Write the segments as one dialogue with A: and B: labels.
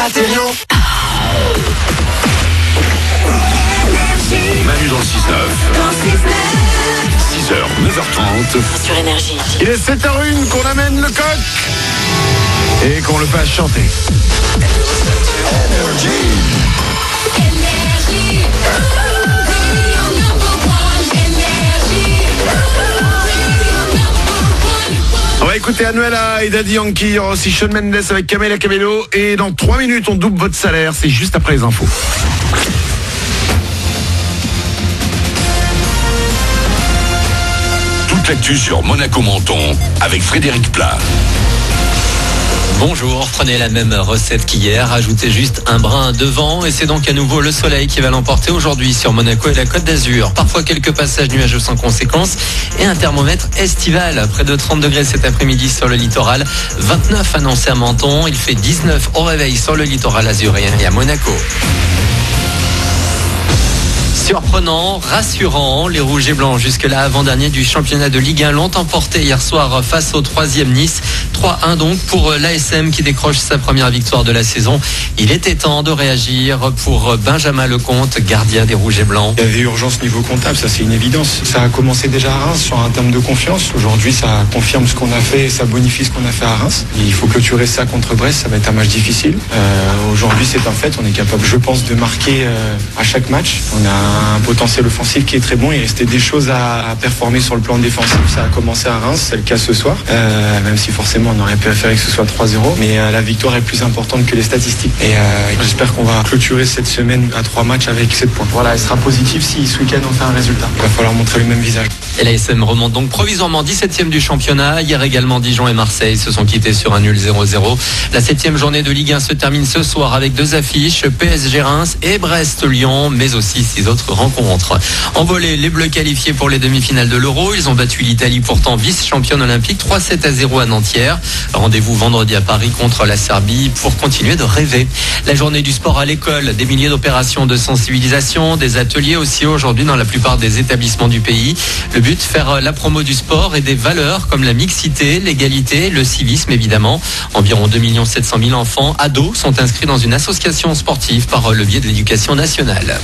A: matériaux.
B: Manu dans le 6-9. 6h, 9h30.
C: Sur Énergie.
D: Il est 7h01 qu'on amène le coq et qu'on le fasse chanter. On va écouter Anuel A et Daddy Yankee. Il y aura aussi Shawn Mendes avec Camila Cabello. Et dans 3 minutes, on double votre salaire. C'est juste après les infos.
B: Toute l'actu sur Monaco-Menton avec Frédéric Plat.
E: Bonjour, prenez la même recette qu'hier, ajoutez juste un brin de vent et c'est donc à nouveau le soleil qui va l'emporter aujourd'hui sur Monaco et la Côte d'Azur. Parfois quelques passages nuageux sans conséquence et un thermomètre estival. Près de 30 degrés cet après-midi sur le littoral, 29 annoncés à Menton, il fait 19 au réveil sur le littoral azurien et à Monaco. Surprenant, rassurant, les Rouges et Blancs jusque-là avant-dernier du championnat de Ligue 1 l'ont emporté hier soir face au 3e Nice. 3-1 donc pour l'ASM qui décroche sa première victoire de la saison. Il était temps de réagir pour Benjamin Lecomte, gardien des Rouges et Blancs.
F: Il y avait urgence niveau comptable, ça c'est une évidence. Ça a commencé déjà à Reims sur un terme de confiance. Aujourd'hui ça confirme ce qu'on a fait et ça bonifie ce qu'on a fait à Reims. Il faut clôturer ça contre Brest, ça va être un match difficile. Aujourd'hui c'est un fait, on est capable je pense de marquer à chaque match. On a un potentiel offensif qui est très bon. Il restait des choses à performer sur le plan défensif. Ça a commencé à Reims, c'est le cas ce soir. Même si forcément on aurait préféré que ce soit 3-0. Mais la victoire est plus importante que les statistiques. Et j'espère qu'on va clôturer cette semaine à 3 matchs avec 7 points. Voilà, elle sera positive si ce week-end on fait un résultat. Il va falloir montrer le même visage.
E: Et l'ASM remonte donc provisoirement 17e du championnat. Hier également, Dijon et Marseille se sont quittés sur un nul 0-0. La 7e journée de Ligue 1 se termine ce soir avec 2 affiches, PSG Reims et Brest-Lyon, mais aussi 6 autres rencontres. En volée, les Bleus qualifiés pour les demi-finales de l'Euro. Ils ont battu l'Italie, pourtant vice-championne olympique, 3-7-0 à Nanterre. Rendez-vous vendredi à Paris contre la Serbie pour continuer de rêver. La journée du sport à l'école, des milliers d'opérations de sensibilisation, des ateliers aussi aujourd'hui dans la plupart des établissements du pays. Le but, faire la promo du sport et des valeurs comme la mixité, l'égalité, le civisme évidemment. Environ 2 700 000 enfants, ados, sont inscrits dans une association sportive par le biais de l'éducation nationale.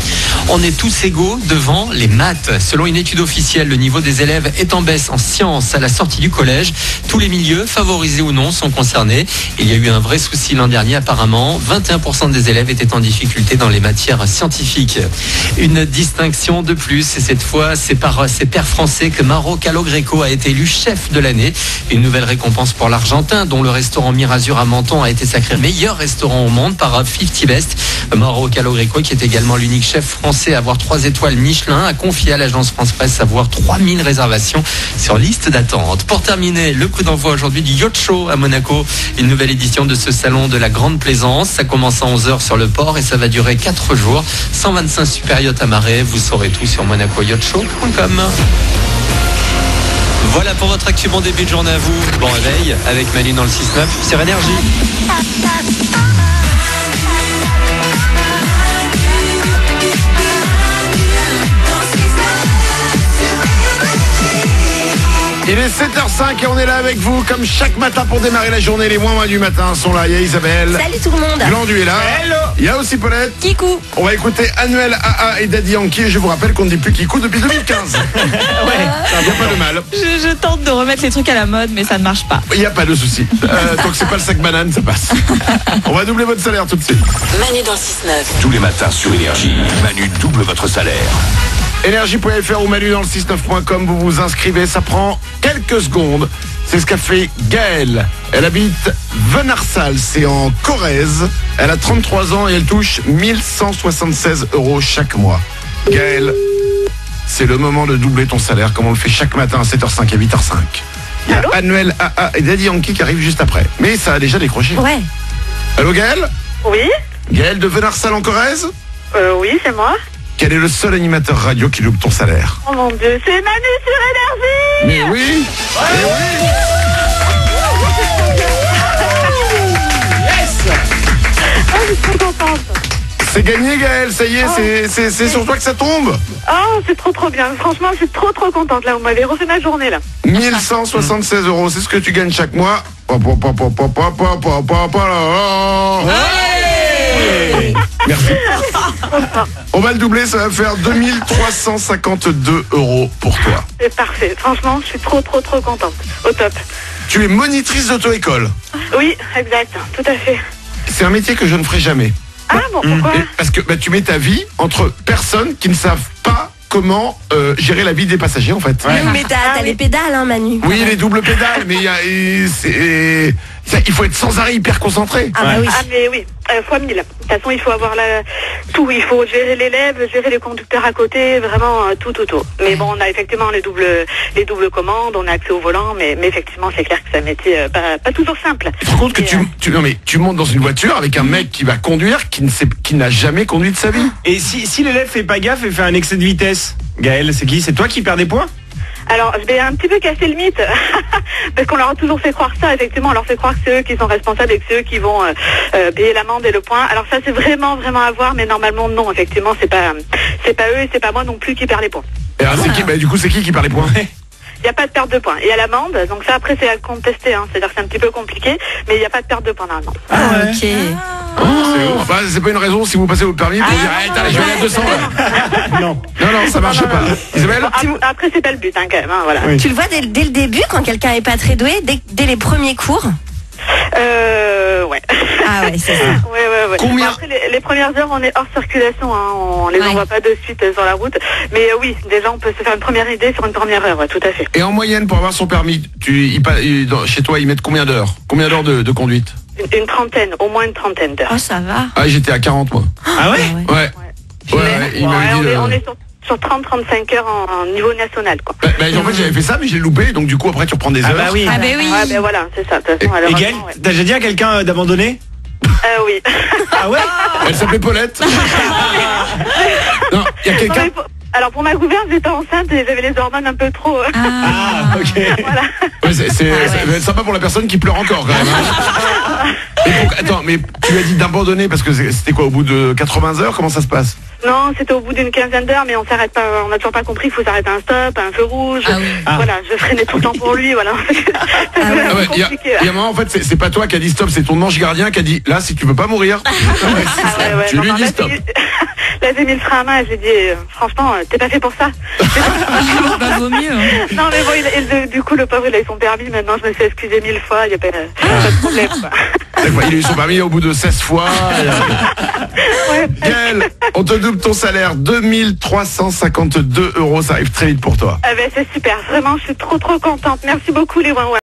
E: On est tous égaux devant les maths. Selon une étude officielle, le niveau des élèves est en baisse en sciences à la sortie du collège. Tous les milieux, favorisés ou non, sont concernés. Il y a eu un vrai souci l'an dernier apparemment. 21% des élèves étaient en difficulté dans les matières scientifiques. Une distinction de plus, et cette fois, c'est par ses pairs français que Mauro Calogreco a été élu chef de l'année. Une nouvelle récompense pour l'Argentin, dont le restaurant Mirazur à Menton a été sacré meilleur restaurant au monde par 50 Best. Mauro Calogreco, qui est également l'unique chef français à avoir 3 étoiles Michelin, a confié à l'agence France Presse avoir 3000 réservations sur liste d'attente. Pour terminer, le coup d'envoi aujourd'hui du Yacht Show à Monaco, une nouvelle édition de ce salon de la Grande Plaisance. Ça commence à 11h sur le port et ça va durer 4 jours. 125 super yachts amarrés, vous saurez tout sur monacoyachtshow.com. Voilà pour votre actu, bon début de journée à vous. Bon réveil avec Manu dans le 6-9 sur Énergie.
D: Il est 7h05 et on est là avec vous comme chaque matin pour démarrer la journée. Les moins du matin sont là. Il y a Isabelle.
C: Salut tout le monde.
D: Glandu est là. Hello. Il y a aussi Paulette.
C: Kikou.
D: On va écouter Anuel AA et Daddy Yankee. Et je vous rappelle qu'on ne dit plus Kikou depuis 2015. Ouais, ça n'a pas de mal.
G: Je tente de remettre les trucs à la mode, mais ça ne marche pas.
D: Il n'y a pas de souci. Tant que c'est pas le sac banane, ça passe. On va doubler votre salaire tout de suite.
C: Manu dans le 6-9.
B: Tous les matins sur Énergie, Manu double votre salaire.
D: Énergie.fr ou Manu dans le 69.com, vous vous inscrivez, ça prend quelques secondes. C'est ce qu'a fait Gaëlle. Elle habite Venarsal, c'est en Corrèze. Elle a 33 ans et elle touche 1176 € chaque mois. Gaëlle, c'est le moment de doubler ton salaire comme on le fait chaque matin à 7h05 et 8h05. Il y a Anuel AA et Daddy Yankee qui arrivent juste après. Mais ça a déjà décroché.
C: Ouais.
D: Allô Gaëlle?
H: Oui,
D: Gaëlle de Venarsal en Corrèze?
H: oui, c'est moi.
D: Quel est le seul animateur radio qui double ton salaire?
H: Oh mon Dieu, c'est Manu sur Énergie.
D: Mais oui. Eh oui.
H: Oh, je suis trop contente.
D: C'est gagné Gaëlle, ça y est, c'est sur toi que ça tombe.
H: Oh, c'est trop bien. Franchement, je suis trop contente. Là, vous m'avez refait ma journée, là.
D: 1176 €, c'est ce que tu gagnes chaque mois.
A: Allez.
D: Merci. On va le doubler, ça va faire 2352 € pour toi.
H: C'est parfait. Franchement, je suis trop contente. Au top.
D: Tu es monitrice d'auto-école.
H: Oui, exact. Tout à fait.
D: C'est un métier que je ne ferai jamais.
H: Ah bon, pourquoi?
D: Parce que tu mets ta vie entre personnes qui ne savent pas comment gérer la vie des passagers en fait.
A: Oui, mais t'as les pédales, hein, Manu.
D: Oui, les doubles pédales, mais il faut être sans arrêt hyper concentré.
A: Ah bah oui.
H: Ah mais oui, fois 1000. De toute façon, il faut avoir tout. Il faut gérer l'élève, gérer les conducteurs à côté, vraiment tout. Mais bon, on a effectivement les doubles commandes, on a accès au volant, mais effectivement, c'est clair que c'est un métier pas toujours simple.
D: Tu te rends compte que tu montes dans une voiture avec un mec qui va conduire, qui n'a jamais conduit de sa vie.
C: Et si l'élève fait pas gaffe et fait un excès de vitesse, Gaël, c'est qui? C'est toi qui perds des points?
H: Alors, je vais un petit peu casser le mythe, parce qu'on leur a toujours fait croire ça, effectivement, on leur fait croire que c'est eux qui sont responsables et que c'est eux qui vont payer l'amende et le point. Alors ça, c'est vraiment à voir, mais normalement, non, effectivement, c'est pas eux et c'est pas moi non plus qui perd les points.
D: Et alors, du coup, c'est qui perd les points?
H: Il n'y a pas de perte de points. Il y a l'amende, donc ça après c'est à contester, hein. C'est-à-dire que c'est un petit peu compliqué, mais il n'y a pas de perte de points normalement.
A: Ah, ok.
D: C'est pas une raison si vous passez au permis pour dire allez, je vais aller à 200 là. Non, ça marche pas. Isabelle?
H: Après c'est pas le but, hein, quand même, hein, voilà.
A: Tu le vois dès le début quand quelqu'un est pas très doué, dès les premiers cours?
H: Ouais.
A: Ah ouais, c'est ça.
H: Ouais.
D: Combien?
H: Après, les premières heures, on est hors circulation, hein. On les envoie pas de suite sur la route. Mais oui, déjà, on peut se faire une première idée sur une première heure, ouais, tout à fait.
D: Et en moyenne, pour avoir son permis, chez toi, ils mettent combien d'heures? Combien d'heures de conduite?
H: Une trentaine, au moins une trentaine d'heures.
A: Oh, ça va.
D: Ah, j'étais à 40 moi.
C: Ah ouais?
D: Ouais. Il m'avait dit.
H: On est sur 30-35 heures en niveau national, quoi.
D: En fait, j'avais fait ça, mais j'ai loupé, donc du coup, après, tu reprends des heures.
C: Ah bah oui.
A: Ah bah oui.
H: Ouais, ben voilà, c'est ça. De toute façon,
C: Et Gaël,
H: ouais.
C: t'as déjà dit à quelqu'un d'abandonner?
H: Oui.
C: Ah ouais?
D: Elle s'appelait Paulette. Non, il y a quelqu'un.
H: Alors pour ma gouverne, j'étais enceinte et j'avais les hormones un peu trop.
C: Ah, ok.
H: Voilà.
D: Ouais, c'est sympa pour la personne qui pleure encore quand même. Hein. Attends, mais tu lui as dit d'abandonner parce que c'était quoi, au bout de 80 heures? Comment ça se passe?
H: Non, c'était au bout d'une quinzaine d'heures, mais on s'arrête pas. On n'a toujours pas compris qu'il faut s'arrêter à un stop, à un feu rouge. Voilà, je freinais tout le temps pour lui, voilà.
D: Il y a un moment, en fait, c'est pas toi qui a dit stop, c'est ton ange gardien qui a dit là, si tu veux pas mourir, tu lui dis stop.
H: Là, j'ai mis le frein à main et j'ai dit, franchement, t'es pas fait pour ça.
G: Bah, vaut mieux.
H: Non, mais bon, du coup, le pauvre, il a eu son permis. Maintenant, je me suis excusé 1000 fois. Il n'y a pas de problème, quoi.
D: Il a eu son permis au bout de 16 fois. Gaël, on te double ton salaire, 2352 €. Ça arrive très vite pour toi.
H: Ah ben, c'est super. Vraiment, je suis trop contente. Merci beaucoup, les Ouin.